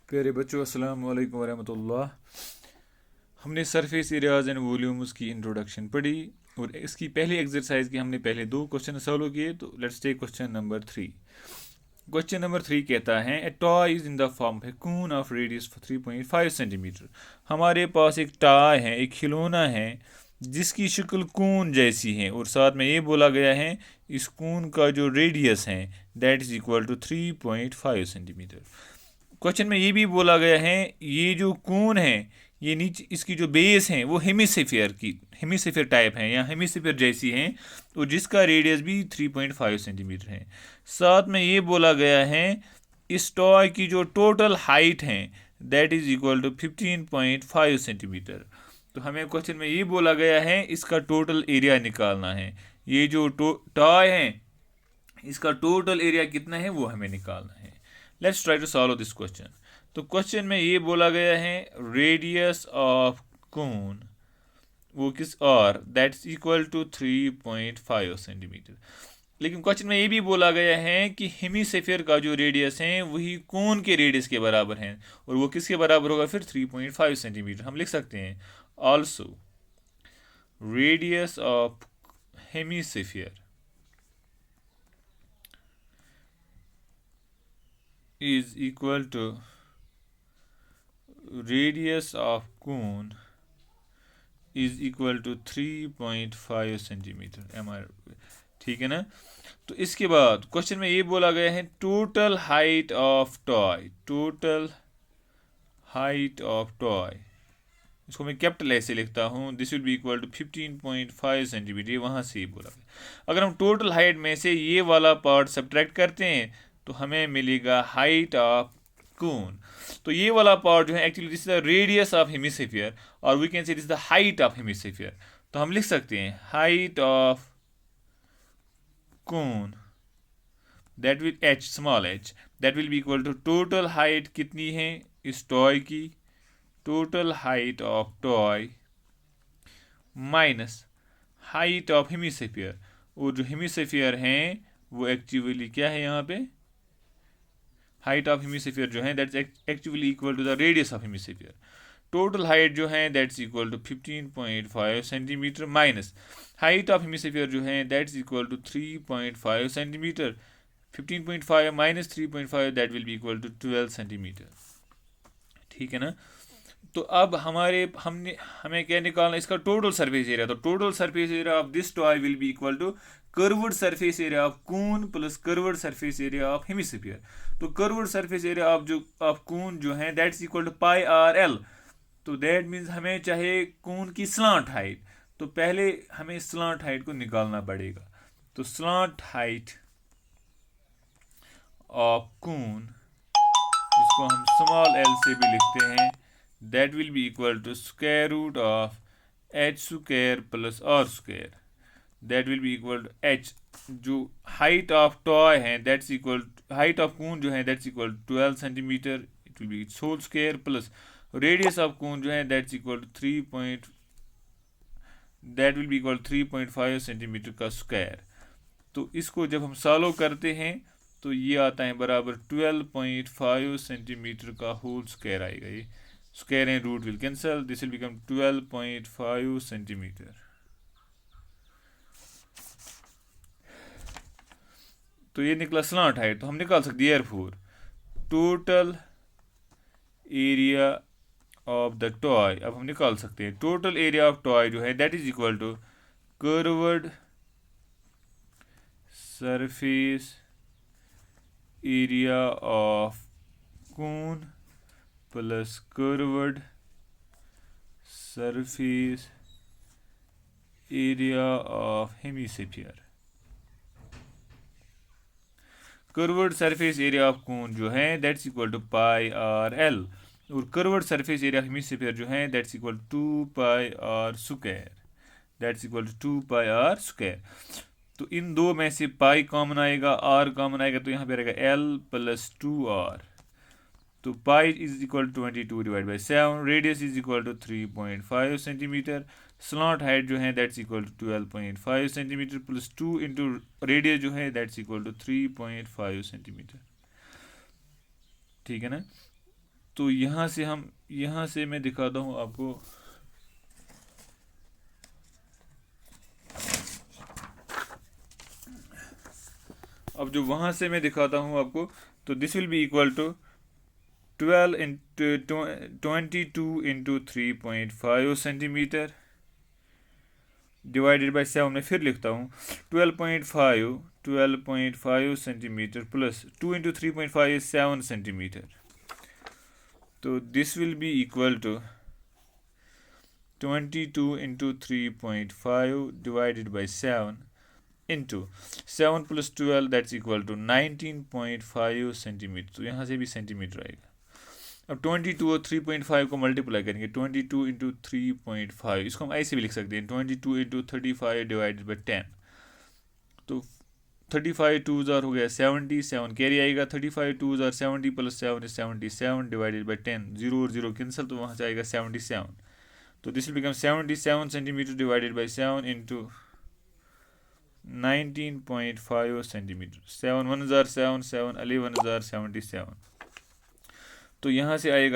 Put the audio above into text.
प्यारे बच्चों, अस्सलाम वालेकुम वरहमतुल्लाह। हमने सरफेस एरियाज एंड वॉल्यूम्स की इंट्रोडक्शन पढ़ी और इसकी पहली एक्सरसाइज की हमने पहले दो क्वेश्चन सॉल्व किए। तो let's take question number 3। Question number 3 कहता है a toy is in the form है कून ऑफ रेडियस 3.5 सेंटीमीटर। हमारे पास एक टॉय है, एक खिलौना है जिसकी शक्ल कून जैसी है और साथ में ये बोला गया है इस कून का जो रेडियस है that is equal to 3.5 centimetre. Question में ये भी बोला गया है ये जो कून है, ये नीचे इसकी जो बेस है वो हेमिस्फीयर टाइप है या हेमिस्फीयर जैसी है और जिसका रेडियस भी 3.5 सेंटीमीटर है। साथ में ये बोला गया है इस टॉय की जो टोटल हाइट है that is equal to 15.5 centimetre. तो हमें क्वेश्चन में ये बोला गया है इसका टोटल एरिया निकालना है। ये जो टॉय है इसका टोटल एरिया कितना है वो हमें निकालना है। Let's try to solve this question. तो क्वेश्चन में ये बोला गया है रेडियस ऑफ कोन वो किस और दैट्स इक्वल टू 3.5 सेंटीमीटर। लेकिन क्वेश्चन में ये भी बोला गया है कि हेमिस्फीयर का जो रेडियस है वही कोन के रेडियस के बराबर है और वो किसके बराबर होगा फिर 3.5 सेंटीमीटर। हम लिख सकते हैं also radius of hemisphere is equal to radius of cone is equal to 3.5 centimetre. Am I ठीक है ना। तो इसके बाद क्वेश्चन में ये बोला गया है total height of toy, total height of toy इसको मैं कैपिटल ऐसे लिखता हूँ this will be equal to 15.5 centimetre. ये वहाँ से ही बोला गया। अगर हम टोटल हाइट में से ये वाला पार्ट सब्ट्रैक्ट करते हैं तो हमें मिलेगा हाइट ऑफ कून। तो ये वाला पार्ट जो है actually this is the radius of hemisphere और we can say this is the height of hemisphere. तो हम लिख सकते हैं height of cone that will H small H that will be equal to total height कितनी है इस toy की, total height of toy minus height of hemisphere. और जो हेमिस्फीयर हैं वो एक्चुअली क्या है यहाँ पे हाइट ऑफ हेमिस्फीयर जो है that's actually equal to the radius of hemisphere. Total height जो है that's equal to 15.5 centimetre minus height of hemisphere जो है that's equal to 3.5 centimetre. 15.5 minus 3.5 that will be equal to 12 centimetre. ठीक है ना। तो अब हमें क्या निकालना इसका टोटल सरफेस एरिया। तो total surface area of this toy will be equal to curved surface area of cone plus curved surface area of hemisphere. तो curved surface area of cone जो है that's equal to pi are L. तो that means हमें चाहे कून की slant height, तो पहले हमें स्लांट हाइट को निकालना पड़ेगा। तो स्लांट हाइट ऑफ कून जिसको हम स्मॉल एल से भी लिखते हैं that will be equal to square root of h square plus r square that will be equal to h जो height of toy है that's equal height of cone जो है that's equal to 12 centimeter it will be its whole square plus radius of cone जो है that's equal to 3.5 centimetre का square. तो इसको जब हम सॉल्व करते हैं तो ये आता है बराबर 12.5 सेंटीमीटर का होल स्क्वायर आएगा। ये square and root will cancel, this will become 12.5 centimetre. तो ये निकला स्लांट हाइट। तो हम निकाल सकते हैं therefore total area of the toy. अब हम निकाल सकते हैं टोटल एरिया ऑफ टॉय जो है that is equal to curved surface area of cone plus curved surface area of hemisphere. Curved surface area of cone जो है that's equal to pi are l और curved surface area of hemisphere जो है that's equal to 2 pi r square, that's equal to 2 pi r square. तो इन दो में से पाई कॉमन आएगा, आर कॉमन आएगा, तो यहाँ पे रहेगा एल प्लस 2 आर। तो pi is equal to 22 divide by 7, radius is equal to 3.5 centimetre, slant height जो है that's equal to 12.5 centimetre plus 2 into radius जो है दैट्स इक्वल टू 3.5 सेंटीमीटर। ठीक है ना। तो यहाँ से मैं दिखाता हूँ आपको। अब जो वहाँ से मैं दिखाता हूँ आपको, तो this will be equal to 22 into 3.5 centimetre divided by 7। मैं फिर लिखता हूँ 12.5 centimetre plus 2 into 3.5 is 7 centimetre. तो this will be equal to 22 into 3.5 divided by 7 into 7 plus 12 that's equal to 19.5 centimetre. तो यहाँ से भी सेंटीमीटर आएगा। अब 22 और 3.5 को मल्टीप्लाई करेंगे, 22 इंटू 3.5, इसको हम ऐसे भी लिख सकते हैं 22 इंटू 35 डिवाइडेड बाई 10। तो 35 2 हो गया 70, 7 कैरी आएगा, 35 2 70 प्लस 7 इज 77 डिवाइडेड बाई 10, 0 और 0 कैंसिल, तो वहाँ से आएगा 77। तो this will become 77 centimetre divided by 7 into 19.5 centimetre. 7 1 7 7 11 77। तो यहाँ से आएगा